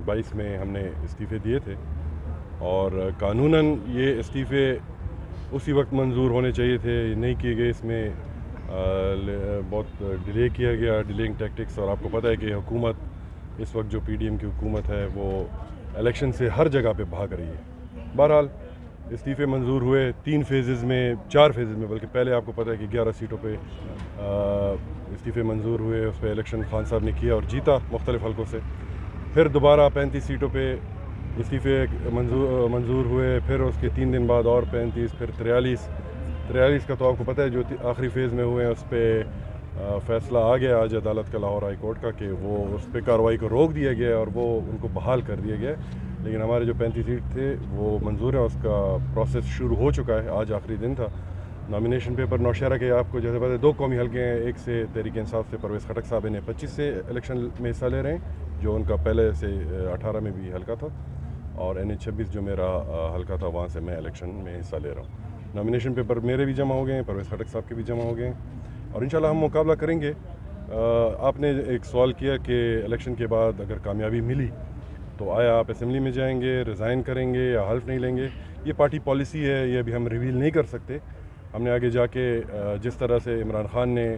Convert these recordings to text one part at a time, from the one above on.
22 میں ہم نے استعفے دیے تھے، اور قانوناً یہ استعفے اسی وقت منظور ہونے چاہیے تھے، نہیں کیے گئے۔ اس میں بہت ڈیلے کیا گیا، ڈیلینگ ٹیکٹکس، اور آپ کو پتہ ہے کہ حکومت اس وقت جو پی ڈی ایم کی حکومت ہے وہ الیکشن سے ہر جگہ پہ بھاگ رہی ہے۔ بہرحال استعفے منظور ہوئے 3 فیزز میں، 4 فیزز میں، بلکہ پہلے آپ کو پتہ ہے کہ 11 سیٹوں پہ استعفے منظور ہوئے، اس پہ الیکشن خان صاحب نے کیا اور جیتا مختلف حلقوں سے۔ پھر دوبارہ 35 سیٹوں پہ استعفے منظور ہوئے، پھر اس کے 3 دن بعد اور 35، پھر 43 کا تو آپ کو پتہ ہے جو آخری فیز میں ہوئے ہیں اس پہ فیصلہ آ گیا آج عدالت کا، لاہور ہائی کورٹ کا، کہ وہ اس پہ کارروائی کو روک دیا گیا اور وہ ان کو بحال کر دیا گیا، لیکن ہمارے جو 35 سیٹ تھے وہ منظور ہیں، اس کا پروسیس شروع ہو چکا ہے، آج آخری دن تھا۔ نامینیشن پیپر نوشہرہ کے آپ کو جیسے پتہ ہے 2 قومی حلقے ہیں، ایک سے تحریک انصاف سے پرویز خٹک صاحب نے 25 سے الیکشن میں حصہ لے رہے ہیں، جو ان کا پہلے سے 18 میں بھی حلقہ تھا، اور NH26 جو میرا حلقہ تھا وہاں سے میں الیکشن میں حصہ لے رہا ہوں۔ نامینیشن پیپر میرے بھی جمع ہو گئے ہیں، پرویز خٹک صاحب کے بھی جمع ہو گئے ہیں، اور انشاءاللہ ہم مقابلہ کریں گے۔ آپ نے ایک سوال کیا کہ الیکشن کے بعد اگر کامیابی ملی تو آیا آپ اسمبلی میں جائیں گے، ریزائن کریں گے یا حلف نہیں لیں گے؟ یہ پارٹی پالیسی ہے، یہ ابھی ہم ریویل نہیں کر سکتے۔ ہم نے آگے جا کے جس طرح سے عمران خان نے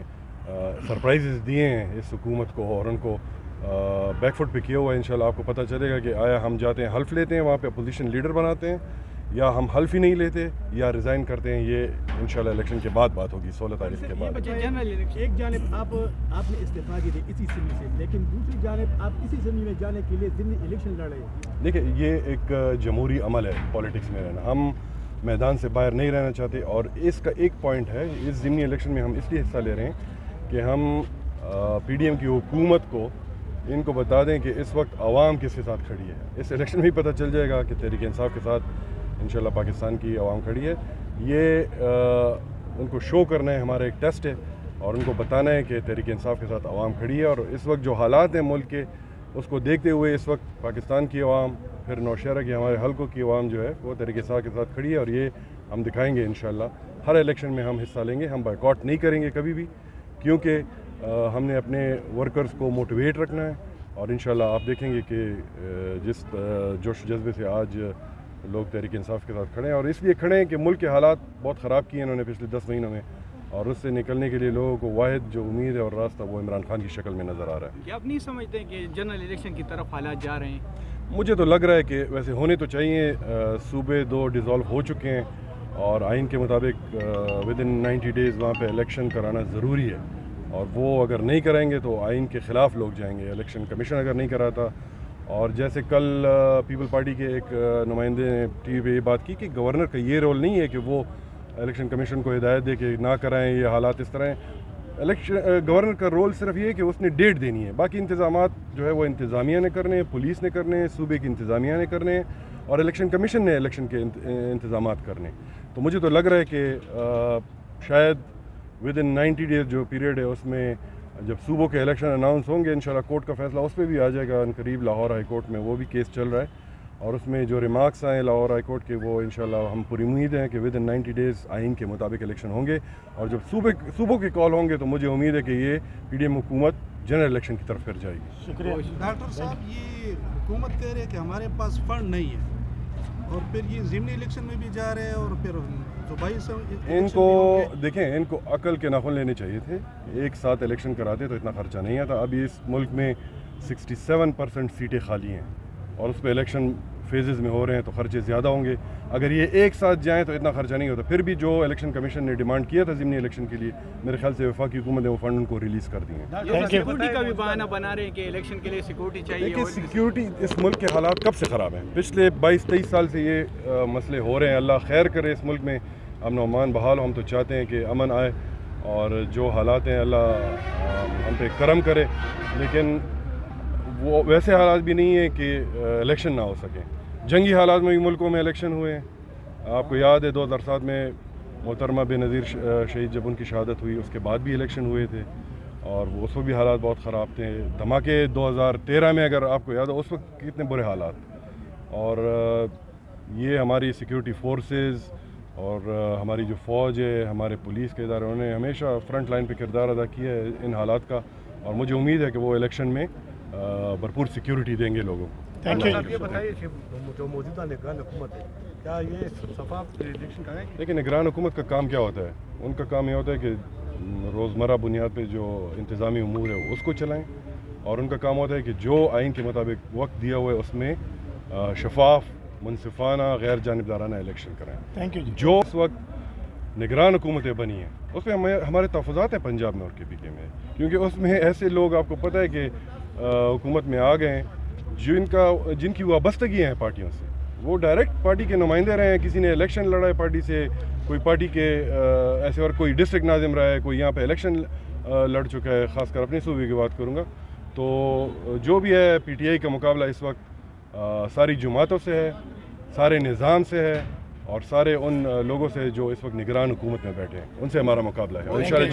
سرپرائزز دیے ہیں اس حکومت کو اور ان کو بیک فٹ پہ کیا ہوا ہے، انشاءاللہ آپ کو پتہ چلے گا کہ آیا ہم جاتے ہیں حلف لیتے ہیں وہاں پہ اپوزیشن لیڈر بناتے ہیں، یا ہم حلف ہی نہیں لیتے یا ریزائن کرتے ہیں۔ یہ انشاءاللہ الیکشن کے بعد بات ہوگی، 16 تاریخ کے بعد۔ ایک جانب آپ نے استعفیٰ دی اسی اسمبلی سے، لیکن دوسری جانب آپ اسی اسمبلی میں جانے کے لیے ضمنی الیکشن لڑ رہے ہیں۔ دیکھیں، یہ ایک جمہوری عمل ہے پالیٹکس میں رہنا، ہم میدان سے باہر نہیں رہنا چاہتے، اور اس کا ایک پوائنٹ ہے، اس ضمنی الیکشن میں ہم اس لیے حصہ لے رہے ہیں کہ ہم پی ڈی ایم کی حکومت کو ان کو بتا دیں کہ اس وقت عوام کس کے ساتھ کھڑی ہے۔ اس الیکشن میں ہی پتہ چل جائے گا کہ تحریک انصاف کے ساتھ انشاءاللہ پاکستان کی عوام کھڑی ہے۔ یہ ان کو شو کرنا ہے، ہمارا ایک ٹیسٹ ہے، اور ان کو بتانا ہے کہ تحریک انصاف کے ساتھ عوام کھڑی ہے، اور اس وقت جو حالات ہیں ملک کے اس کو دیکھتے ہوئے اس وقت پاکستان کی عوام، پھر نوشہرہ کی ہمارے حلقوں کی عوام جو ہے وہ تحریک انصاف کے ساتھ کھڑی ہے، اور یہ ہم دکھائیں گے انشاءاللہ۔ ہر الیکشن میں ہم حصہ لیں گے، ہم بائیکاٹ نہیں کریں گے کبھی بھی، کیونکہ ہم نے اپنے ورکرز کو موٹیویٹ رکھنا ہے، اور انشاءاللہ آپ دیکھیں گے کہ جس جوش جذبے سے آج لوگ تحریک انصاف کے ساتھ کھڑے ہیں، اور اس لیے کھڑے ہیں کہ ملک کے حالات بہت خراب کیے ہیں انہوں نے پچھلے 10 مہینوں میں، اور اس سے نکلنے کے لیے لوگوں کو واحد جو امید ہے اور راستہ وہ عمران خان کی شکل میں نظر آ رہا ہے۔ کیا آپ نہیں سمجھتے کہ جنرل الیکشن کی طرف حالات جا رہے ہیں؟ مجھے تو لگ رہا ہے کہ ویسے ہونے تو چاہیے، صوبے 2 ڈیزالو ہو چکے ہیں، اور آئین کے مطابق ودن 90 ڈیز وہاں پہ الیکشن کرانا ضروری ہے، اور وہ اگر نہیں کرائیں گے تو آئین کے خلاف لوگ جائیں گے۔ الیکشن کمیشن اگر نہیں کراتا، اور جیسے کل پیپل پارٹی کے ایک نمائندے نے ٹی وی پہ یہ بات کی کہ گورنر کا یہ رول نہیں ہے کہ وہ الیکشن کمیشن کو ہدایت دے کہ نہ کرائیں، یہ حالات اس طرح ہیں۔ گورنر کا رول صرف یہ ہے کہ اس نے ڈیٹ دینی ہے، باقی انتظامات جو ہے وہ انتظامیہ نے کرنے ہیں، پولیس نے کرنے ہیں، صوبے کی انتظامیہ نے کرنے ہیں، اور الیکشن کمیشن نے الیکشن کے انتظامات کرنے ہیں۔ تو مجھے تو لگ رہا ہے کہ شاید ودن 90 ڈیز جو پیریڈ ہے اس میں جب صوبوں کے الیکشن اناؤنس ہوں گے، انشاءاللہ کورٹ کا فیصلہ اس پہ بھی آ جائے گا ان قریب، لاہور ہائی کورٹ میں وہ بھی کیس چل رہا ہے، اور اس میں جو ریمارکس آئے لاہور ہائی کورٹ کے وہ انشاءاللہ ہم پوری امید ہیں کہ ودن 90 ڈیز آئین کے مطابق الیکشن ہوں گے، اور جب صوبوں کے کال ہوں گے تو مجھے امید ہے کہ یہ پی ڈی ایم حکومت جنرل الیکشن کی طرف پھر جائے گی۔ شکریہ ڈاکٹر صاحب۔ یہ حکومت کہہ رہی ہے کہ ہمارے پاس فنڈ نہیں ہے، اور پھر یہ ضمنی الیکشن میں بھی جا رہے ہیں، اور پھر صوبائی ان کو دیکھیں، ان کو عقل کے ناخن لینے چاہیے تھے، ایک ساتھ الیکشن کراتے تو اتنا خرچہ نہیں آتا۔ ابھی اس ملک میں 67% سیٹیں خالی ہیں، اور اس پہ الیکشن فیزز میں ہو رہے ہیں تو خرچے زیادہ ہوں گے۔ اگر یہ ایک ساتھ جائیں تو اتنا خرچہ نہیں ہوتا۔ پھر بھی جو الیکشن کمیشن نے ڈیمانڈ کیا تھا ضمنی الیکشن کے لیے، میرے خیال سے وفاقی حکومت نے وہ فنڈ ان کو ریلیز کر دیے ہیں۔ سیکورٹی کا بھی بہانہ بنا رہے ہیں کہ الیکشن کے لیے سیکورٹی چاہیے۔ دیکھیے، سیکیورٹی اس ملک کے حالات کب سے خراب ہیں؟ پچھلے 22-23 سال سے یہ مسئلے ہو رہے ہیں۔ اللہ خیر کرے اس ملک میں امن و امان بحال ہو، ہم تو چاہتے ہیں کہ امن آئے، اور جو حالات ہیں اللہ ہم پہ کرم کرے، لیکن وہ ویسے حالات بھی نہیں ہیں کہ الیکشن نہ ہو سکیں۔ جنگی حالات میں بھی ملکوں میں الیکشن ہوئے ہیں۔ آپ کو یاد ہے 2007 میں محترمہ بے نظیر شہید جب ان کی شہادت ہوئی، اس کے بعد بھی الیکشن ہوئے تھے، اور اس وقت بھی حالات بہت خراب تھے۔ دھماکے 2013 میں اگر آپ کو یاد ہو، اس وقت کتنے برے حالات، اور یہ ہماری سیکیورٹی فورسز اور ہماری جو فوج ہے، ہمارے پولیس کے ادارے، انہوں نے ہمیشہ فرنٹ لائن پہ کردار ادا کیا ہے ان حالات کا، اور مجھے امید ہے کہ وہ الیکشن میں بھرپور سیکیورٹی دیں گے لوگوں کو۔ تھینک یو صاحب یہ بتائیے کہ جو موجودہ نگران حکومت ہے کیا یہ شفاف الیکشن کریں گے؟ لیکن نگران حکومت کا کام کیا ہوتا ہے؟ ان کا کام یہ ہوتا ہے کہ روزمرہ بنیاد پہ جو انتظامی امور ہے اس کو چلائیں، اور ان کا کام ہوتا ہے کہ جو آئین کے مطابق وقت دیا ہوا ہے اس میں شفاف، منصفانہ، غیر جانبدارانہ الیکشن کرائیں۔ تھینک یو جی۔ جو اس وقت نگران حکومتیں بنی ہیں اس میں ہمارے تحفظات ہیں پنجاب میں اور کے پی کے میں، کیونکہ اس میں ایسے لوگ آپ کو پتہ ہے کہ حکومت میں آ گئے ہیں جن کی وابستگی ہیں پارٹیوں سے، وہ ڈائریکٹ پارٹی کے نمائندے رہے ہیں، کسی نے الیکشن لڑا ہے پارٹی سے، کوئی پارٹی کے ایسے، اور کوئی ڈسٹرکٹ ناظم رہا ہے، کوئی یہاں پہ الیکشن لڑ چکا ہے، خاص کر اپنے صوبے کی بات کروں گا۔ تو جو بھی ہے پی ٹی آئی کا مقابلہ اس وقت ساری جماعتوں سے ہے، سارے نظام سے ہے، اور سارے ان لوگوں سے جو اس وقت نگران حکومت میں بیٹھے ہیں، ان سے ہمارا مقابلہ ہے، اور انشاءاللہ